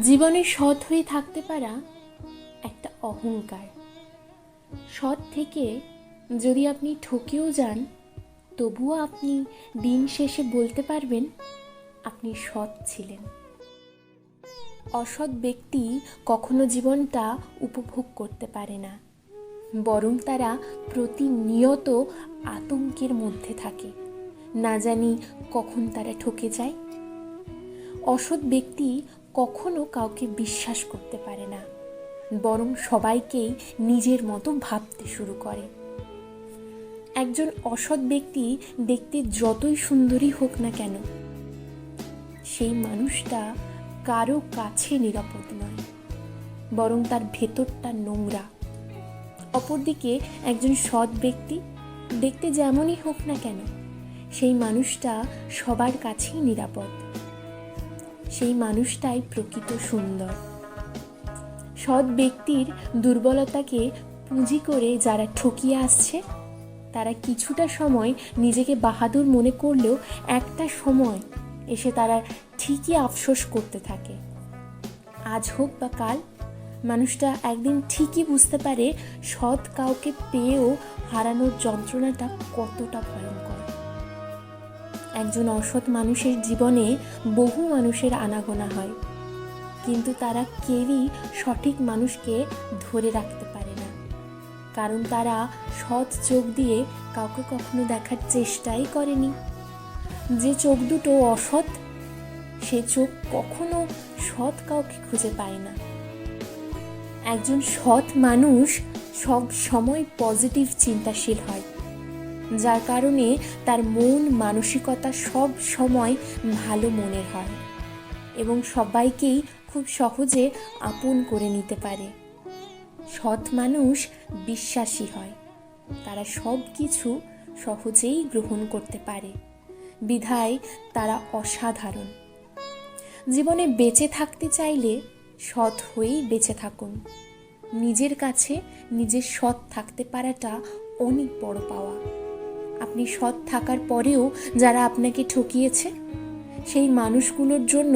জীবনে সৎ হয়ে থাকতে পারা একটা অহংকার। সৎ থেকে যদি আপনি ঠকেও যান, তবুও আপনি দিন শেষে বলতে পারবেন আপনি সৎ ছিলেন। অসৎ ব্যক্তি কখনো জীবনটা উপভোগ করতে পারে না, বরং তারা প্রতিনিয়ত আতঙ্কের মধ্যে থাকে, না জানি কখন তারা ঠকে যায়। অসৎ ব্যক্তি কখনো কাউকে বিশ্বাস করতে পারে না, বরং সবাইকেই নিজের মতো ভাবতে শুরু করে। একজন অসৎ ব্যক্তি দেখতে যতই সুন্দরী হোক না কেন, সেই মানুষটা কারো কাছে নিরাপদ নয়, বরং তার ভেতরটা নোংরা। অপরদিকে একজন সৎ ব্যক্তি দেখতে যেমনই হোক না কেন, সেই মানুষটা সবার কাছেই নিরাপদ। সেই মানুষটাই প্রকৃত সুন্দর। সৎ ব্যক্তির দুর্বলতাকে পুঁজি করে যারা ঠকিয়ে আসছে, তারা কিছুটা সময় নিজেকে বাহাদুর মনে করলেও একটা সময় এসে তারা ঠিকই আফসোস করতে থাকে। আজ হোক বা কাল, মানুষটা একদিন ঠিকই বুঝতে পারে সৎ কাউকে পেয়েও হারানোর যন্ত্রণাটা কতটা ভয়ঙ্কর। একজন অসৎ মানুষের জীবনে বহু মানুষের আনাগোনা হয়, কিন্তু তারা কেউই সঠিক মানুষকে ধরে রাখতে পারে না, কারণ তারা সৎ চোখ দিয়ে কাউকে কখনো দেখার চেষ্টাই করেনি। যে চোখ দুটো অসৎ, সে চোখ কখনো সৎ কাউকে খুঁজে পায় না। একজন সৎ মানুষ সব সময় পজিটিভ চিন্তাশীল হয়, যার কারণে তার মন মানসিকতা সব সময় ভালো মনের হয় এবং সবাইকেই খুব সহজে আপন করে নিতে পারে। সৎ মানুষ বিশ্বাসী হয়, তারা সব কিছু সহজেই গ্রহণ করতে পারে, বিধায় তারা অসাধারণ। জীবনে বেঁচে থাকতে চাইলে সৎ হয়েই বেঁচে থাকুন। নিজের কাছে নিজের সৎ থাকতে পারাটা অনেক বড় পাওয়া। আপনি সৎ থাকার পরেও যারা আপনাকে ঠকিয়েছে, সেই মানুষগুলোর জন্য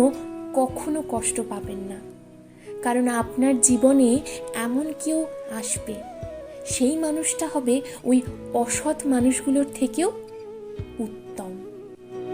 কখনো কষ্ট পাবেন না, কারণ আপনার জীবনে এমন কেউ আসবে, সেই মানুষটা হবে ওই অসৎ মানুষগুলোর থেকেও